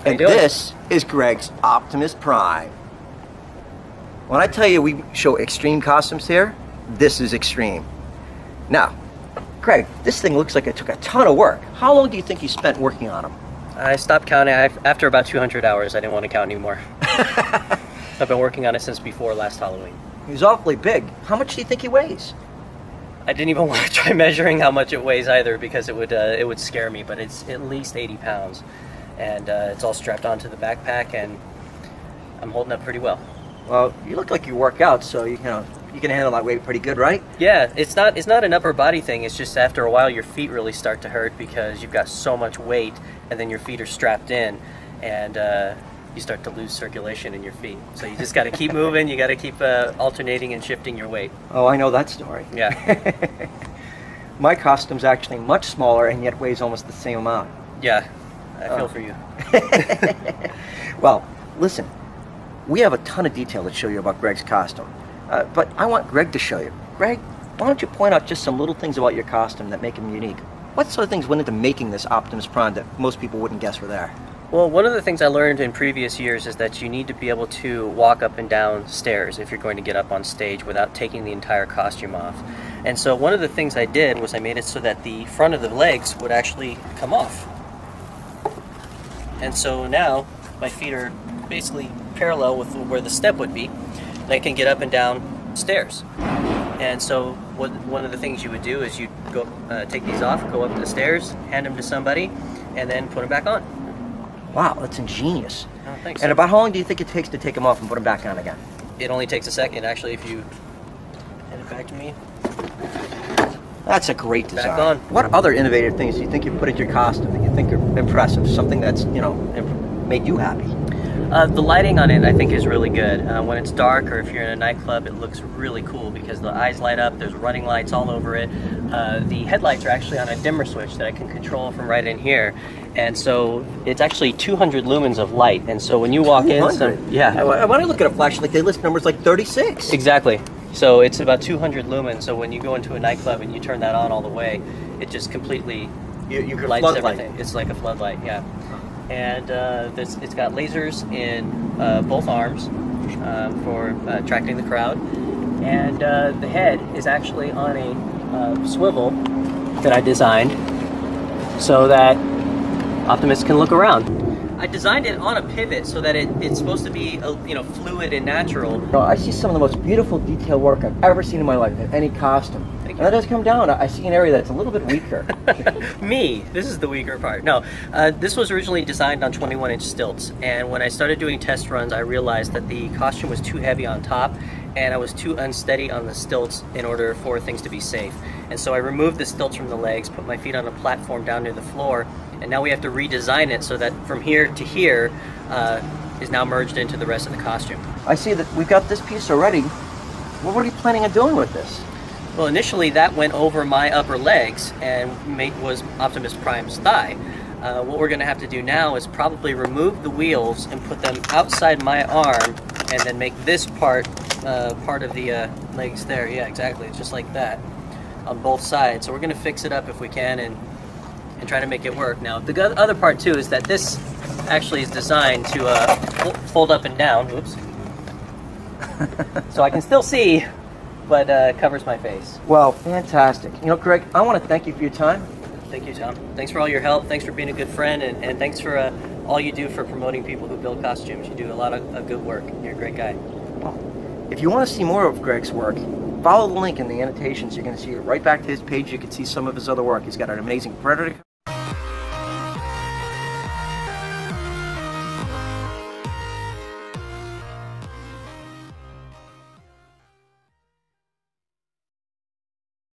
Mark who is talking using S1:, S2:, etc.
S1: And this is Greg's Optimus Prime. When I tell you we show extreme costumes here, this is extreme. Now, Greg, this thing looks like it took a ton of work. How long do you think you spent working on them?
S2: I stopped counting after about 200 hours. I didn't want to count anymore. I've been working on it since before last Halloween.
S1: He's awfully big. How much do you think he weighs?
S2: I didn't even want to try measuring how much it weighs either, because it would scare me, but it's at least 80 pounds. And it's all strapped onto the backpack, and I'm holding up pretty well.
S1: Well, you look like you work out, so you can handle that weight pretty good, right?
S2: Yeah, it's not an upper body thing. It's just after a while your feet really start to hurt because you've got so much weight, and then your feet are strapped in, and you start to lose circulation in your feet. So you just got to keep moving. You got to keep alternating and shifting your weight.
S1: Oh, I know that story.
S2: Yeah.
S1: My costume's actually much smaller and yet weighs almost the same amount.
S2: Yeah, I feel for you.
S1: Well, listen, we have a ton of detail to show you about Greg's costume, but I want Greg to show you. Greg, why don't you point out just some little things about your costume that make him unique? What sort of things went into making this Optimus Prime that most people wouldn't guess were there?
S2: Well, one of the things I learned in previous years is that you need to be able to walk up and down stairs if you're going to get up on stage without taking the entire costume off. And so one of the things I did was I made it so that the front of the legs would actually come off. And so now my feet are basically parallel with where the step would be, and I can get up and down stairs. And so one of the things you would do is you'd go take these off, go up the stairs, hand them to somebody, and then put them back on.
S1: Wow, that's ingenious.
S2: Oh, thanks.
S1: And about how long do you think it takes to take them off and put them back on again?
S2: It only takes a second, actually, if you hand it back to me.
S1: That's a great design.
S2: Back on.
S1: What other innovative things do you think you put into your costume that you think are impressive? Something that's, made you happy?
S2: The lighting on it, I think, is really good. When it's dark, or if you're in a nightclub, it looks really cool because the eyes light up, there's running lights all over it. The headlights are actually on a dimmer switch that I can control from right in here. And so it's actually 200 lumens of light. And so when you walk in,
S1: when I look at a flashlight, they list numbers like 36.
S2: Exactly. So it's about 200 lumens. So when you go into a nightclub and you turn that on all the way, it just completely lights everything. It's like a floodlight, yeah. And it's got lasers in both arms for attracting the crowd. And the head is actually on a swivel that I designed so that Optimus can look around. I designed it on a pivot so that it's supposed to be fluid and natural.
S1: I see some of the most beautiful detail work I've ever seen in my life in any costume.
S2: Thank you.
S1: And that does come down. I see an area that's a little bit weaker.
S2: Me, this is the weaker part. No, this was originally designed on 21-inch stilts, and when I started doing test runs, I realized that the costume was too heavy on top, and I was too unsteady on the stilts in order for things to be safe. And so I removed the stilts from the legs, put my feet on a platform down near the floor, and now we have to redesign it so that from here to here is now merged into the rest of the costume.
S1: I see that we've got this piece already. What are you planning on doing with this?
S2: Well, initially that went over my upper legs and was Optimus Prime's thigh. What we're going to have to do now is probably remove the wheels and put them outside my arm, and then make this part of the legs there. Yeah, exactly. It's just like that on both sides. So we're going to fix it up if we can and try to make it work. Now, the other part too is that this actually is designed to fold up and down. Oops. So I can still see, but covers my face.
S1: Well, fantastic. Greg, I want to thank you for your time.
S2: Thank you, Tom. Thanks for all your help. Thanks for being a good friend, and thanks for all you do for promoting people who build costumes. You do a lot of good work. You're a great guy.
S1: Well, if you want to see more of Greg's work, follow the link in the annotations. You're going to see it right back to his page. You can see some of his other work. He's got an amazing Predator